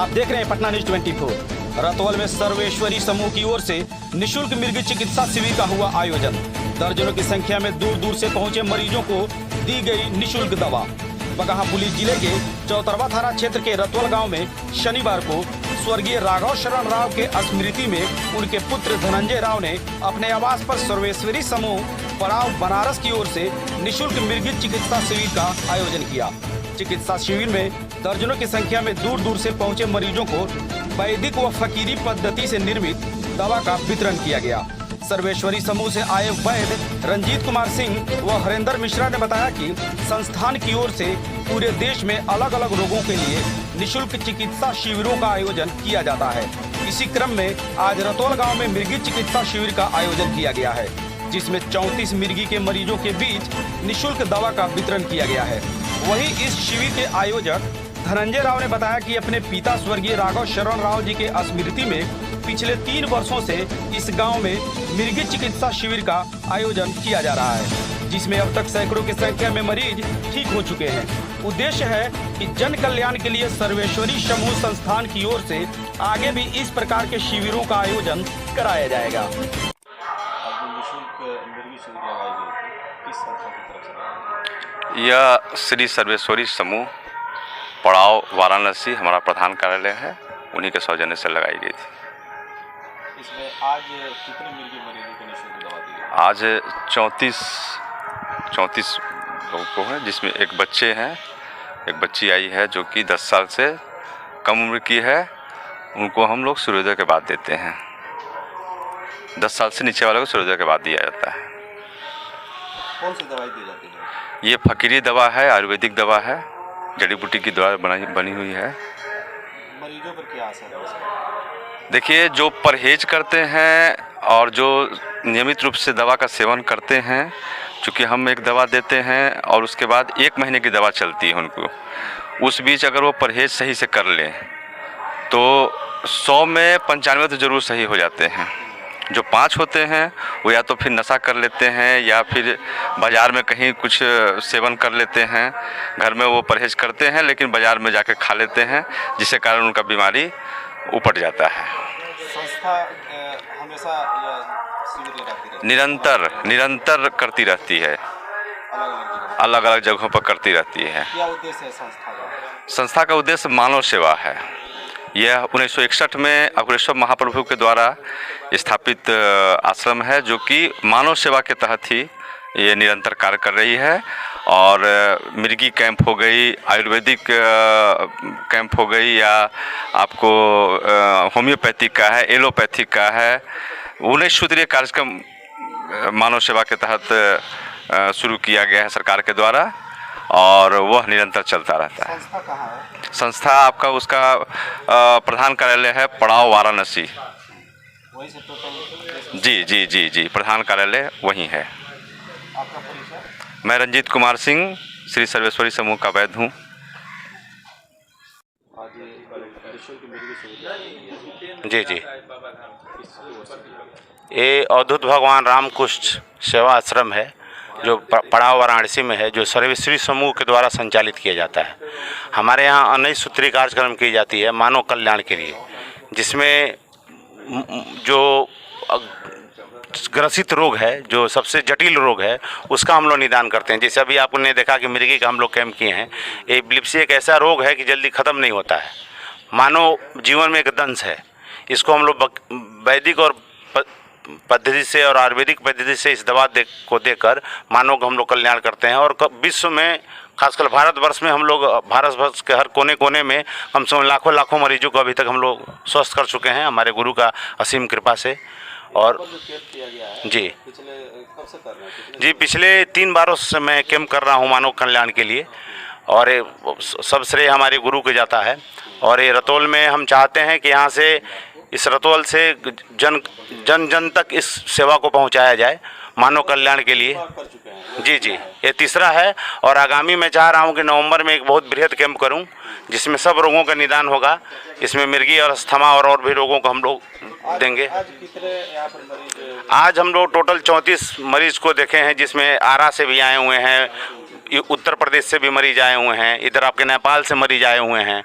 आप देख रहे हैं पटना न्यूज 24। रतौल में सर्वेश्वरी समूह की ओर से निशुल्क मृग चिकित्सा शिविर का हुआ आयोजन। दर्जनों की संख्या में दूर दूर से पहुंचे मरीजों को दी गई निशुल्क दवा। बगहापुली जिले के चौतरवा थाना क्षेत्र के रतौल गांव में शनिवार को स्वर्गीय राघव शरण राव के स्मृति में उनके पुत्र धनंजय राव ने अपने आवास पर सर्वेश्वरी समूह पड़ाव बनारस की ओर से निशुल्क मृग चिकित्सा शिविर का आयोजन किया। चिकित्सा शिविर में दर्जनों की संख्या में दूर दूर से पहुंचे मरीजों को वैदिक व फकीरी पद्धति से निर्मित दवा का वितरण किया गया। सर्वेश्वरी समूह से आए वैद्य रंजीत कुमार सिंह व हरेंद्र मिश्रा ने बताया कि संस्थान की ओर से पूरे देश में अलग अलग रोगों के लिए निशुल्क चिकित्सा शिविरों का आयोजन किया जाता है। इसी क्रम में आज रतौल गांव में मृगी चिकित्सा शिविर का आयोजन किया गया है, जिसमें 34 मिर्गी के मरीजों के बीच निशुल्क दवा का वितरण किया गया है। वहीं इस शिविर के आयोजक धनंजय राव ने बताया कि अपने पिता स्वर्गीय राघव शरण राव जी के स्मृति में पिछले 3 वर्षों से इस गांव में मृगी चिकित्सा शिविर का आयोजन किया जा रहा है, जिसमें अब तक सैकड़ों की संख्या में मरीज ठीक हो चुके हैं। उद्देश्य है कि जन कल्याण के लिए सर्वेश्वरी समूह संस्थान की ओर से आगे भी इस प्रकार के शिविरों का आयोजन कराया जाएगा। यह श्री सर्वेश्वरी समूह पड़ाव वाराणसी हमारा प्रधान कार्यालय है, उन्हीं के सौजन्य से लगाई गई थी। इसमें आज कितने मिर्गी मरीजों को निशुल्क दवा दी गई? आज 34 लोगों को है, जिसमें एक बच्चे हैं, एक बच्ची आई है जो कि 10 साल से कम उम्र की है। उनको हम लोग सूर्योदय के बाद देते हैं। 10 साल से नीचे वाले को सूर्योदय के बाद दिया जाता है। कौन सी दवाई दी जाती है? ये फकीरी दवा है, आयुर्वेदिक दवा है, जड़ी बूटी की दवा बनी हुई है। मरीजों पर क्या असर है उसका? देखिए, जो परहेज करते हैं और जो नियमित रूप से दवा का सेवन करते हैं, चूँकि हम एक दवा देते हैं और उसके बाद 1 महीने की दवा चलती है उनको, उस बीच अगर वो परहेज सही से कर लें तो 100 में 95 तो ज़रूर सही हो जाते हैं। जो 5 होते हैं वो या तो फिर नशा कर लेते हैं या फिर बाज़ार में कहीं कुछ सेवन कर लेते हैं। घर में वो परहेज करते हैं लेकिन बाज़ार में जाकर खा लेते हैं, जिसके कारण उनका बीमारी उपट जाता है। संस्था हमेशा शिविर लगाती रहती है? निरंतर करती रहती है, अलग अलग जगहों पर करती रहती है। क्या उद्देश्य है संस्था का? संस्था का उद्देश्य मानव सेवा है। यह 1961 में अग्रेसर महाप्रभु के द्वारा स्थापित आश्रम है, जो कि मानव सेवा के तहत ही ये निरंतर कार्य कर रही है। और मिर्गी कैंप हो गई, आयुर्वेदिक कैंप हो गई, या आपको होम्योपैथिक का है, एलोपैथिक का है, 19 सूत्रीय कार्यक्रम मानव सेवा के तहत शुरू किया गया है सरकार के द्वारा, और वह निरंतर चलता रहता है। संस्था कहाँ है? संस्था आपका उसका प्रधान कार्यालय है पड़ाव वाराणसी। वहीं से टोटल? जी, प्रधान कार्यालय वहीं है। आपका परिचय? मैं रंजीत कुमार सिंह, श्री सर्वेश्वरी समूह का वैद्य हूँ। जी, ये अवधूत भगवान रामकुष्ठ सेवा आश्रम है जो पड़ाव वाराणसी में है, जो सर्वेश्वरी समूह के द्वारा संचालित किया जाता है। हमारे यहाँ अनेक सूत्री कार्यक्रम की जाती है मानव कल्याण के लिए, जिसमें जो ग्रसित रोग है, जो सबसे जटिल रोग है, उसका हम लोग निदान करते हैं। जैसे अभी आपने देखा कि मृगी का हम लोग कैंप किए हैं। एपिलेप्सी एक ऐसा रोग है कि जल्दी ख़त्म नहीं होता है, मानव जीवन में एक दंश है। इसको हम लोग वैदिक और पद्धति से और आयुर्वेदिक पद्धति से इस दवा को देकर मानव का हम लोग कल्याण करते हैं। और विश्व में, खासकर भारतवर्ष में, हम लोग भारतवर्ष के हर कोने कोने में कम से कम लाखों मरीजों को अभी तक हम लोग स्वस्थ कर चुके हैं, हमारे गुरु का असीम कृपा से। और जी, कब से कर रहे हैं? जी, पिछले 3 बारों से मैं कैंप कर रहा हूँ मानव कल्याण के लिए, और सब श्रेय हमारे गुरु को जाता है। और ये रतौल में हम चाहते हैं कि यहाँ से, इस रतौल से जन तक इस सेवा को पहुँचाया जाए मानव कल्याण के लिए। जी, ये तीसरा है। और आगामी मैं चाह रहा हूँ कि नवंबर में एक बहुत बृहद कैंप करूँ, जिसमें सब रोगों का निदान होगा। इसमें मिर्गी और अस्थमा और भी रोगों को हम लोग देंगे। आज कितने यहाँ पर मरीज? आज हम लोग टोटल 34 मरीज को देखे हैं, जिसमें आरा से भी आए हुए हैं, उत्तर प्रदेश से भी मरीज आए हुए हैं, इधर आपके नेपाल से मरीज आए हुए हैं।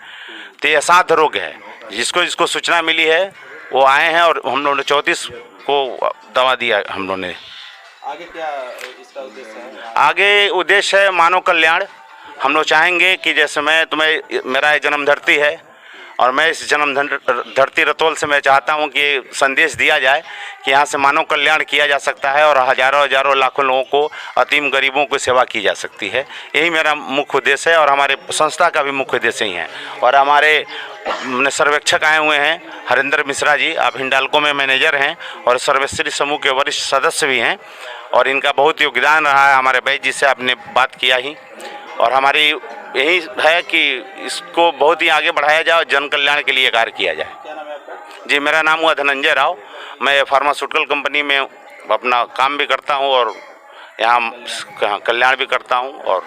तो ये असाध्य रोग है, जिसको जिसको सूचना मिली है वो आए हैं और हम लोगों ने 34 को दवा दिया हम लोगों ने। आगे क्या इसका उद्देश्य है? आगे उद्देश्य है मानव कल्याण। हम लोग चाहेंगे कि जैसे मेरा ये जन्म धरती है और मैं इस जन्म धरती रतौल से मैं चाहता हूँ कि ये संदेश दिया जाए कि यहाँ से मानव कल्याण किया जा सकता है और हज़ारों लाखों लोगों को, अतीम गरीबों को सेवा की जा सकती है। यही मेरा मुख्य उद्देश्य है और हमारे संस्था का भी मुख्य उद्देश्य ही है। और हमारे सर्वेक्षक आए हुए हैं हरिंदर मिश्रा जी, आप हिंडाल्को में मैनेजर हैं और सर्वश्री समूह के वरिष्ठ सदस्य भी हैं और इनका बहुत योगदान रहा है। हमारे भाई जी से आपने बात किया ही और हमारी यही है कि इसको बहुत ही आगे बढ़ाया जाए और जन कल्याण के लिए कार्य किया जाए। क्या नाम है आपका? जी, मेरा नाम हुआ धनंजय राव। मैं फार्मास्यूटिकल कंपनी में अपना काम भी करता हूँ और यहाँ कल्याण भी करता हूँ और